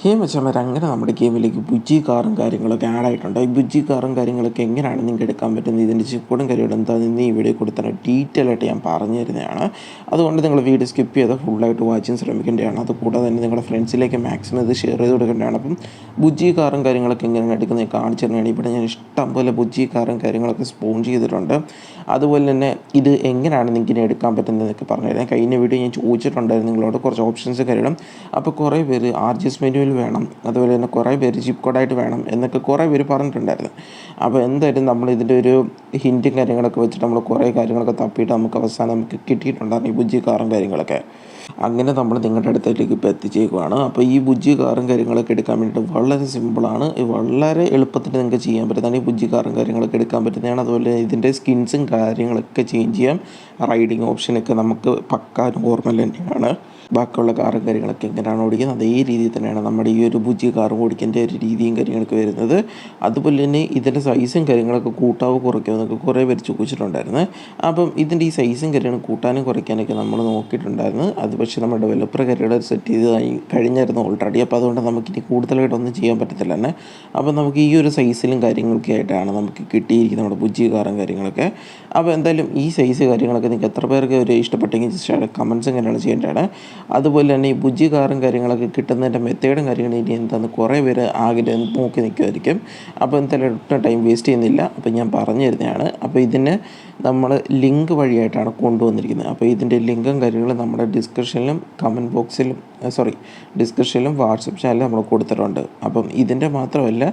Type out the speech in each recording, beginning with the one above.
ഹേ മച്ചാന്മാരെ, അങ്ങനെ നമ്മുടെ ഗെയിമിലേക്ക് ബുജ്ജി കാറും കാര്യങ്ങളൊക്കെ ആഡായിട്ടുണ്ട്. ഈ ബുജ്ജി കാറും കാര്യങ്ങളൊക്കെ എങ്ങനെയാണ് നിങ്ങൾക്ക് എടുക്കാൻ പറ്റുന്നത്, ഇതിൻ്റെ ചിക്കോടും കാര്യങ്ങളും എന്താണെന്ന് ഈ വീഡിയോ കൂടി തന്നെ ഡീറ്റെയിൽ ആയിട്ട് ഞാൻ പറഞ്ഞു തരുന്നതാണ്. അതുകൊണ്ട് നിങ്ങൾ വീഡിയോ സ്കിപ്പ് ചെയ്ത് ഫുള്ളായിട്ട് വാച്ചിങ് ശ്രമിക്കേണ്ടതാണ്. അതുകൂടാതെ തന്നെ നിങ്ങളുടെ ഫ്രണ്ട്സിലേക്ക് മാക്സിമം ഇത് ഷെയർ ചെയ്ത് കൊടുക്കേണ്ടതാണ്. അപ്പം ബുജ്ജി കാറും കാര്യങ്ങളൊക്കെ എങ്ങനെയാണ് എടുക്കുന്നത് കാണിച്ചു തരുന്നതാണ്. ഇവിടെ ഞാൻ ഇഷ്ടം പോലെ ബുജ്ജി കാറും കാര്യങ്ങളൊക്കെ സ്പോൺ ചെയ്തിട്ടുണ്ട്. അതുപോലെ തന്നെ ഇത് എങ്ങനെയാണ് നിങ്ങൾക്ക് എടുക്കാൻ പറ്റുന്നതെന്നൊക്കെ പറഞ്ഞു തരാം. കഴിഞ്ഞ വീഡിയോ ഞാൻ ചോദിച്ചിട്ടുണ്ടായിരുന്നു നിങ്ങളോട് കുറച്ച് ഓപ്ഷൻസ് കാര്യങ്ങളും. അപ്പോൾ കുറേ പേര് ആർജിഎസ് മെനുവിൽ വേണം, അതുപോലെ തന്നെ കുറേ പേര് ചിപ്പ് കോഡായിട്ട് വേണം എന്നൊക്കെ കുറേ പേര് പറഞ്ഞിട്ടുണ്ടായിരുന്നു. അപ്പോൾ എന്തായാലും നമ്മൾ ഇതിൻ്റെ ഒരു ഹിൻറ്റും കാര്യങ്ങളൊക്കെ വെച്ചിട്ട് നമ്മൾ കുറേ കാര്യങ്ങളൊക്കെ തപ്പിയിട്ട് അവസാനം നമുക്ക് കിട്ടിയിട്ടുണ്ടായിരുന്നു ഈ ബുജ്ജി കാറും കാര്യങ്ങളൊക്കെ. അങ്ങനെ നമ്മൾ നിങ്ങളുടെ അടുത്തേക്ക് ഇപ്പോൾ എത്തിച്ചേക്കുവാണ്. അപ്പോൾ ഈ ബുജ്ജി കാറും കാര്യങ്ങളൊക്കെ എടുക്കാൻ വേണ്ടിയിട്ട് വളരെ സിമ്പിളാണ്, വളരെ എളുപ്പത്തിൽ നിങ്ങൾക്ക് ചെയ്യാൻ പറ്റുന്നതാണ്. ഈ ബുജ്ജി കാറും കാര്യങ്ങളൊക്കെ എടുക്കാൻ പറ്റുന്നതാണ്. അതുപോലെ ഇതിൻ്റെ സ്കിൻസും കാര്യങ്ങളൊക്കെ ചേഞ്ച് ചെയ്യാം. റൈഡിങ് ഓപ്ഷനൊക്കെ നമുക്ക് പക്കാ നോർമൽ തന്നെയാണ്. ബാക്കിയുള്ള കാറും കാര്യങ്ങളൊക്കെ എങ്ങനെയാണ് ഓടിക്കുന്നത് അതേ രീതിയിൽ തന്നെയാണ് നമ്മുടെ ഈ ഒരു ബുജ്ജി കാർ ഓടിക്കേണ്ട ഒരു രീതിയും കാര്യങ്ങളൊക്കെ വരുന്നത്. അതുപോലെ തന്നെ ഇതിൻ്റെ സൈസും കാര്യങ്ങളൊക്കെ കൂട്ടാവോ കുറയ്ക്കുമോ എന്നൊക്കെ കുറേ പേര് ചോദിച്ചിട്ടുണ്ടായിരുന്നു. അപ്പം ഇതിൻ്റെ ഈ സൈസും കാര്യങ്ങളും കൂട്ടാനും കുറയ്ക്കാനൊക്കെ നമ്മൾ നോക്കിയിട്ടുണ്ടായിരുന്നു. അത് പക്ഷേ നമ്മുടെ ഡെവലപ്പർ കാര്യങ്ങൾ സെറ്റ് ചെയ്ത് കഴിഞ്ഞായിരുന്നു ഓൾറെഡി. അപ്പോൾ അതുകൊണ്ട് നമുക്കിനി കൂടുതലായിട്ടൊന്നും ചെയ്യാൻ പറ്റത്തില്ല തന്നെ. അപ്പോൾ നമുക്ക് ഈ ഒരു സൈസിലും കാര്യങ്ങളൊക്കെ ആയിട്ടാണ് നമുക്ക് കിട്ടിയിരിക്കുന്നത് നമ്മുടെ ബുജ്ജി കാറും കാര്യങ്ങളൊക്കെ. അപ്പോൾ എന്തായാലും ഈ സൈസ് കാര്യങ്ങളൊക്കെ നിങ്ങൾക്ക് എത്ര പേർക്ക് ഒരു ഇഷ്ടപ്പെട്ടെങ്കിൽ ജസ്റ്റ് കമൻസും കാര്യങ്ങൾ ചെയ്യേണ്ടതാണ്. അതുപോലെ തന്നെ ഈ ബുജ്ജി കാറും കാര്യങ്ങളൊക്കെ കിട്ടുന്നതിൻ്റെ മെത്തേഡും കാര്യങ്ങളും ഇനി എന്താണെന്ന് കുറേ പേര് ആഗ്രഹം നോക്കി നിൽക്കുമായിരിക്കും. അപ്പോൾ എന്തായാലും ഒട്ടും ടൈം വേസ്റ്റ് ചെയ്യുന്നില്ല. അപ്പോൾ ഞാൻ പറഞ്ഞു തരുന്നതാണ്. അപ്പോൾ ഇതിന് നമ്മൾ ലിങ്ക് വഴിയായിട്ടാണ് കൊണ്ടുവന്നിരിക്കുന്നത്. അപ്പോൾ ഇതിൻ്റെ ലിങ്കും കാര്യങ്ങളും നമ്മുടെ ഡിസ്ക്രിപ്ഷനിലും കമൻറ്റ് ബോക്സിലും ഡിസ്ക്രിപ്ഷനിലും വാട്സപ്പ് ചാനലിൽ നമ്മൾ കൊടുത്തിട്ടുണ്ട്. അപ്പം ഇതിൻ്റെ മാത്രമല്ല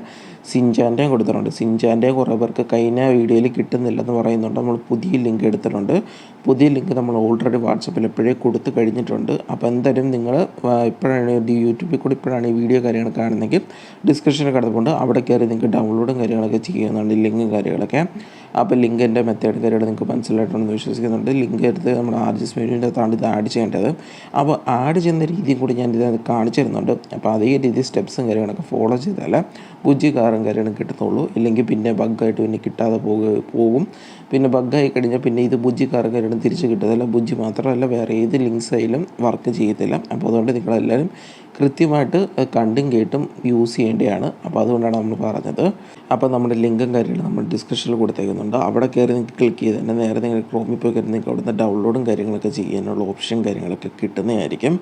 സിൻചാൻ്റെയും കൊടുത്തിട്ടുണ്ട്. സിൻചാൻ്റെയും കുറേ പേർക്ക് കഴിഞ്ഞ വീഡിയോയിൽ കിട്ടുന്നില്ലെന്ന് പറയുന്നുണ്ട്. നമ്മൾ പുതിയ ലിങ്ക് എടുത്തിട്ടുണ്ട്. പുതിയ ലിങ്ക് നമ്മൾ ഓൾറെഡി വാട്സപ്പിൽ എപ്പോഴേ കൊടുത്തു കഴിഞ്ഞിട്ടുണ്ട്. അപ്പോൾ എന്തായാലും നിങ്ങൾ ഇപ്പോഴാണ് യൂട്യൂബിൽ കൂടി ഇപ്പോഴാണ് ഈ വീഡിയോ കാര്യങ്ങൾ കാണുന്നെങ്കിൽ ഡിസ്ക്രിപ്ഷനിൽ കിടപ്പുണ്ട്. അവിടെ കയറി നിങ്ങൾക്ക് ഡൗൺലോഡും കാര്യങ്ങളൊക്കെ ചെയ്യുന്നുണ്ട്, ലിങ്കും കാര്യങ്ങളൊക്കെ. അപ്പോൾ ലിങ്കിൻ്റെ മെത്തേഡ് കാര്യങ്ങൾ നിങ്ങൾക്ക് മനസ്സിലായിട്ടുണ്ടെന്ന് വിശ്വസിക്കുന്നുണ്ട്. ലിങ്ക് എടുത്ത് നമ്മുടെ ആർജിഎസ് മെനുവിൻ്റെ അകത്താണ് ഇത് ആഡ് ചെയ്യേണ്ടത്. അപ്പോൾ ആഡ് ചെയ്യുന്ന രീതിയും കൂടി ഞാൻ ഇത് കാണിച്ചു തരുന്നുണ്ട്. അപ്പോൾ അതേ രീതിയിൽ സ്റ്റെപ്സും കാര്യങ്ങളൊക്കെ ഫോളോ ചെയ്താൽ ബുജ്ജി കാറും കാര്യങ്ങളും കിട്ടത്തുള്ളൂ. ഇല്ലെങ്കിൽ പിന്നെ ബഗ്ഗായിട്ട് പിന്നെ കിട്ടാതെ പോകും. പിന്നെ ബഗ്ഗായി കഴിഞ്ഞാൽ പിന്നെ ഇത് ബുജ്ജി കാറും കാര്യങ്ങളും തിരിച്ച് കിട്ടത്തില്ല. ബുജ്ജി മാത്രമല്ല വേറെ ഏത് ലിങ്ക്സ് ആയാലും വർക്ക് ചെയ്യത്തില്ല. അപ്പോൾ അതുകൊണ്ട് നിങ്ങളെല്ലാവരും കൃത്യമായിട്ട് കണ്ടും കേട്ടും യൂസ് ചെയ്യേണ്ടതാണ്. അപ്പോൾ അതുകൊണ്ടാണ് നമ്മൾ പറഞ്ഞത്. അപ്പോൾ നമ്മുടെ ലിങ്കും കാര്യങ്ങളും നമ്മൾ ഡിസ്ക്രിപ്ഷനിൽ കൊടുത്തേക്കുന്നുണ്ട്. അവിടെ കയറി നിങ്ങൾക്ക് ക്ലിക്ക് ചെയ്ത് തന്നെ നേരെ നിങ്ങൾ ക്രോമിൽ പോയി കയറി നിങ്ങൾക്ക് അവിടുന്ന് ഡൗൺലോഡും കാര്യങ്ങളൊക്കെ ചെയ്യാനുള്ള ഓപ്ഷൻ കാര്യങ്ങളൊക്കെ കിട്ടുന്നതായിരിക്കും.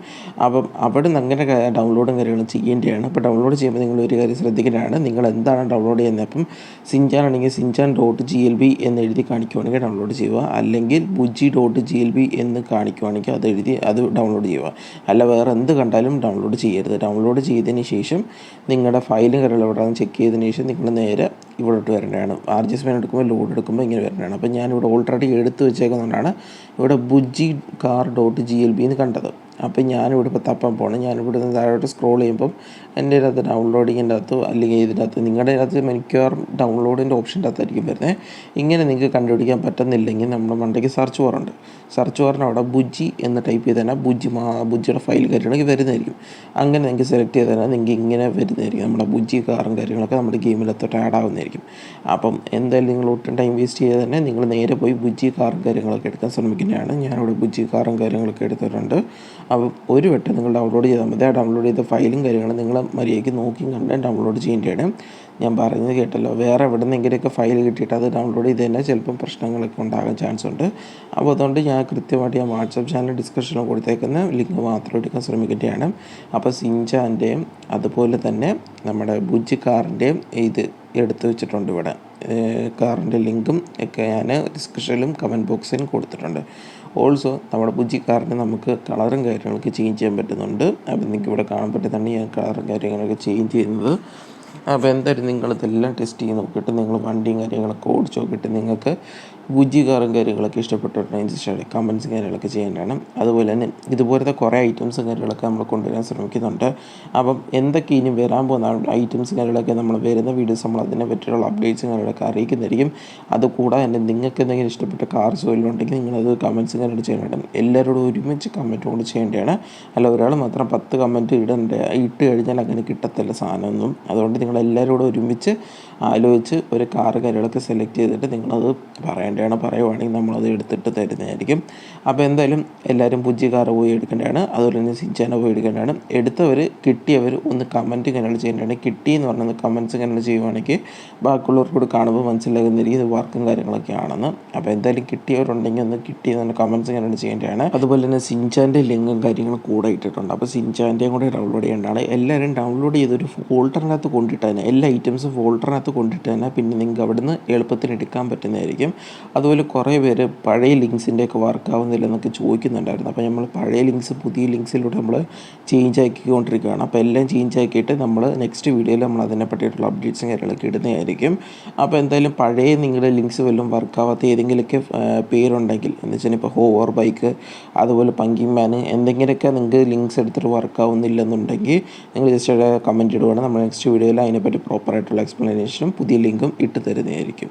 അപ്പം അവിടെ നിന്ന് അങ്ങനെ ഡൗൺലോഡും കാര്യങ്ങളും ചെയ്യേണ്ടതാണ്. അപ്പോൾ ഡൗൺലോഡ് ചെയ്യുമ്പോൾ നിങ്ങൾ ഒരു കാര്യം ശ്രദ്ധിക്കേണ്ടതാണ്, നിങ്ങൾ എന്താണ് ഡൗൺലോഡ് ചെയ്യുന്നത്. അപ്പം സിൻചാൻ ആണെങ്കിൽ sinchan.glb എന്ന് എഴുതി കാണിക്കുവാണെങ്കിൽ ഡൗൺലോഡ് ചെയ്യുക. അല്ലെങ്കിൽ bujji.glb എന്ന് കാണിക്കുവാണെങ്കിൽ അത് ഡൗൺലോഡ് ചെയ്യുക. അല്ല വേറെ എന്ത് കണ്ടാലും ഡൗൺലോഡ് ചെയ്യരുത്. ഡൗൺലോഡ് ചെയ്തതിന് ശേഷം നിങ്ങളുടെ ഫയലും കാര്യങ്ങളും എവിടെ ചെക്ക് ചെയ്തതിന് ശേഷം നിങ്ങൾ നേരെ ഇവിടോട്ട് വരേണ്ടതാണ്. ആർജിഎസ് മെനു എടുക്കുമ്പോൾ ലോഡ് എടുക്കുമ്പോൾ ഇങ്ങനെ വരേണ്ടതാണ്. അപ്പോൾ ഞാനിവിടെ ഓൾറെഡി എടുത്ത് വെച്ചേക്കുന്നതുകൊണ്ടാണ് ഇവിടെ bujji.glb എന്ന് കണ്ടത്. അപ്പോൾ ഞാനിവിടെ ഇപ്പോൾ തപ്പാൻ പോകണം. ഞാനിവിടെ നിന്ന് താഴോട്ട് സ്ക്രോൾ ചെയ്യുമ്പം എൻ്റെ ഇതിനകത്ത് ഡൗൺലോഡിങ്ങിൻ്റെ അകത്തോ അല്ലെങ്കിൽ ഇതിനകത്ത് നിങ്ങളുടെ ഇതിനകത്ത് മിക്കവാറും ഡൗൺലോഡിൻ്റെ ഓപ്ഷൻ്റെ അകത്തായിരിക്കും വരുന്നത്. ഇങ്ങനെ നിങ്ങൾക്ക് കണ്ടുപിടിക്കാൻ പറ്റുന്നില്ലെങ്കിൽ നമ്മുടെ മണ്ടയ്ക്ക് സെർച്ച് ബാറുണ്ട്. സെർച്ച് ബാറിന് അവിടെ ബുജ്ജി എന്ന് ടൈപ്പ് ചെയ്ത് തന്നെ ബുജ്ജിയുടെ ഫയൽ കാര്യങ്ങളൊക്കെ വരുന്നതായിരിക്കും. അങ്ങനെ നിങ്ങൾക്ക് സെലക്ട് ചെയ്ത് തന്നെ നിങ്ങൾക്ക് ഇങ്ങനെ വരുന്നതായിരിക്കും. നമ്മുടെ ബുജ്ജി കാറും കാര്യങ്ങളൊക്കെ നമ്മുടെ ഗെയിമിലെത്തോട്ട് ആഡ് ആവുന്നതായിരിക്കും. അപ്പം എന്തായാലും നിങ്ങൾ ഒട്ടും ടൈം വേസ്റ്റ് ചെയ്ത് തന്നെ നിങ്ങൾ നേരെ പോയി ബുജ്ജി കാറും കാര്യങ്ങളൊക്കെ എടുക്കാൻ ശ്രമിക്കുന്നതാണ്. ഞാനിവിടെ ബുജ്ജി കാറും കാര്യങ്ങളൊക്കെ എടുത്തിട്ടുണ്ട്. അപ്പോൾ ഒരു വട്ടം നിങ്ങൾ ഡൗൺലോഡ് ചെയ്താൽ മതി. ആ ഡൗൺലോഡ് ചെയ്ത ഫയലും കാര്യങ്ങളും നിങ്ങൾ മര്യാദയ്ക്ക് നോക്കി കണ്ട് ഡൗൺലോഡ് ചെയ്യേണ്ടതാണ്. ഞാൻ പറയുന്നത് കേട്ടല്ലോ, വേറെ എവിടെ നിന്നെങ്കിലുമൊക്കെ ഫയൽ കിട്ടിയിട്ട് അത് ഡൗൺലോഡ് ചെയ്ത് തന്നെ ചിലപ്പം പ്രശ്നങ്ങളൊക്കെ ഉണ്ടാകാൻ ചാൻസ് ഉണ്ട്. അപ്പോൾ അതുകൊണ്ട് ഞാൻ കൃത്യമായിട്ട് ഞാൻ വാട്സപ്പ് ചാനൽ ഡിസ്ക്രിപ്ഷനിൽ കൊടുത്തേക്കുന്ന ലിങ്ക് മാത്രം എടുക്കാൻ ശ്രമിക്കേണ്ടതാണ്. അപ്പോൾ സിൻചാൻ്റെയും അതുപോലെ തന്നെ നമ്മുടെ ബുജ്ജി കാറിൻ്റെയും ഇത് എടുത്ത് വെച്ചിട്ടുണ്ട്. ഇവിടെ കാറിൻ്റെ ലിങ്കും ഒക്കെ ഞാൻ ഡിസ്ക്രിപ്ഷനിലും കമൻറ്റ് ബോക്സിലും കൊടുത്തിട്ടുണ്ട്. ഓൾസോ നമ്മുടെ ബുജ്ജി കാറിന് നമുക്ക് കളറും കാര്യങ്ങളൊക്കെ ചേഞ്ച് ചെയ്യാൻ പറ്റുന്നുണ്ട്. അപ്പോൾ നിങ്ങൾക്ക് ഇവിടെ കാണാൻ പറ്റുന്നതാണ് ഞാൻ കളറും കാര്യങ്ങളൊക്കെ ചേഞ്ച് ചെയ്യുന്നത്. അപ്പോൾ എന്തായാലും നിങ്ങളിതെല്ലാം ടെസ്റ്റ് ചെയ്ത് നോക്കിയിട്ട് നിങ്ങൾ വണ്ടിയും കാര്യങ്ങളൊക്കെ ഓടിച്ച് നോക്കിയിട്ട് നിങ്ങൾക്ക് ബുജ്ജി കാറും കാര്യങ്ങളൊക്കെ ഇഷ്ടപ്പെട്ടിട്ടുണ്ടെങ്കിൽ കമൻറ്റ്സും കാര്യങ്ങളൊക്കെ ചെയ്യേണ്ടതാണ്. അതുപോലെ തന്നെ ഇതുപോലത്തെ കുറേ ഐറ്റംസും കാര്യങ്ങളൊക്കെ നമ്മൾ കൊണ്ടുവരാൻ ശ്രമിക്കുന്നുണ്ട്. അപ്പം എന്തൊക്കെ ഇനി വരാൻ പോകുന്ന ഐറ്റംസും കാര്യങ്ങളൊക്കെ നമ്മൾ വരുന്ന വീഡിയോസ് നമ്മൾ അതിനെ പറ്റിയുള്ള അപ്ഡേറ്റ്സും കാര്യങ്ങളൊക്കെ അറിയിക്കുന്നതായിരിക്കും. അതുകൂടാതെ തന്നെ നിങ്ങൾക്ക് എന്തെങ്കിലും ഇഷ്ടപ്പെട്ട കാർസ് വല്ലതും ഉണ്ടെങ്കിൽ നിങ്ങളത് കമൻറ്റ്സും കാര്യങ്ങൾ ചെയ്യേണ്ടതാണ്. എല്ലാവരോടും ഒരുമിച്ച് കമൻറ്റ് കൊണ്ട് ചെയ്യേണ്ടതാണ്. അല്ല ഒരാൾ മാത്രം 10 കമൻറ്റ് ഇട്ട് കഴിഞ്ഞാൽ അങ്ങനെ കിട്ടത്തില്ല സാധനമൊന്നും. അതുകൊണ്ട് നിങ്ങളെല്ലാവരോടും ഒരുമിച്ച് ആലോചിച്ച് ഒരു കാറ് കാര്യങ്ങളൊക്കെ സെലക്ട് ചെയ്തിട്ട് നിങ്ങളത് പറയുവാണെങ്കിൽ നമ്മളത് എടുത്തിട്ട് തരുന്നതായിരിക്കും. അപ്പോൾ എന്തായാലും എല്ലാവരും പുജി കാറ് പോയി എടുക്കേണ്ടതാണ്. അതുപോലെ തന്നെ സിൻചാന പോയി എടുക്കേണ്ടതാണ്. എടുത്തവർ കിട്ടിയവർ ഒന്ന് കമൻറ്റ് കാര്യങ്ങൾ ചെയ്യേണ്ടതാണ്. കിട്ടിയെന്ന് പറഞ്ഞത് കമൻറ്റ്സ് കാര്യങ്ങൾ ചെയ്യുവാണെങ്കിൽ ബാക്കിയുള്ളവർക്ക് കൂടി കാണുമ്പോൾ മനസ്സിലാകുന്ന ഇത് വർക്കും കാര്യങ്ങളൊക്കെ ആണെന്ന്. അപ്പോൾ എന്തായാലും കിട്ടിയവരുണ്ടെങ്കിൽ ഒന്ന് കിട്ടിയെന്ന് കമൻറ്റ്സ് കാര്യങ്ങൾ ചെയ്യേണ്ടതാണ്. അതുപോലെ തന്നെ സിൻചാൻ്റെ ലിങ്കും കാര്യങ്ങളും കൂടെ ഇട്ടിട്ടുണ്ട്. അപ്പോൾ സിൻചാൻ്റെയും കൂടെ ഡൗൺലോഡ് ചെയ്യേണ്ടതാണ്. എല്ലാവരും ഡൗൺലോഡ് ചെയ്തൊരു ഫോൾഡറിനകത്ത് കൊണ്ടിട്ട് തന്നെ എല്ലാ ഐറ്റംസും ഫോൾഡറിനകത്ത് കൊണ്ടിട്ട് തന്നെ പിന്നെ നിങ്ങൾക്ക് അവിടുന്ന് എളുപ്പത്തിന് എടുക്കാൻ പറ്റുന്നതായിരിക്കും. അതുപോലെ കുറേ പേര് പഴയ ലിങ്ക്സിൻ്റെയൊക്കെ വർക്ക് ആവുന്നില്ല എന്നൊക്കെ ചോദിക്കുന്നുണ്ടായിരുന്നു. അപ്പോൾ നമ്മൾ പഴയ ലിങ്ക്സ് പുതിയ ലിങ്ക്സിലൂടെ നമ്മൾ ചേഞ്ച് ആക്കിക്കൊണ്ടിരിക്കുകയാണ്. അപ്പോൾ എല്ലാം ചേഞ്ച് ആക്കിയിട്ട് നമ്മൾ നെക്സ്റ്റ് വീഡിയോയിൽ നമ്മൾ അതിനെ പറ്റിയിട്ടുള്ള അപ്ഡേറ്റ്സും കാര്യങ്ങളൊക്കെ ഇടുന്നതായിരിക്കും. അപ്പോൾ എന്തായാലും പഴയ നിങ്ങളുടെ ലിങ്ക്സ് വല്ലതും വർക്കാവാത്ത ഏതെങ്കിലുമൊക്കെ പേരുണ്ടെങ്കിൽ എന്ന് വെച്ചാൽ ഇപ്പോൾ ഹോവർ ബൈക്ക് അതുപോലെ പങ്കിങ് മാൻ എന്തെങ്കിലുമൊക്കെ നിങ്ങൾക്ക് ലിങ്ക്സ് എടുത്തിട്ട് വർക്കാവുന്നില്ലെന്നുണ്ടെങ്കിൽ നിങ്ങൾ ജസ്റ്റ് കമൻറ്റ് ഇടുവാണെങ്കിൽ നമ്മൾ നെക്സ്റ്റ് വീഡിയോയിൽ അതിനെപ്പറ്റി പ്രോപ്പറായിട്ടുള്ള എക്സ്പ്ലനേഷനും പുതിയ ലിങ്കും ഇട്ട് തരുന്നതായിരിക്കും.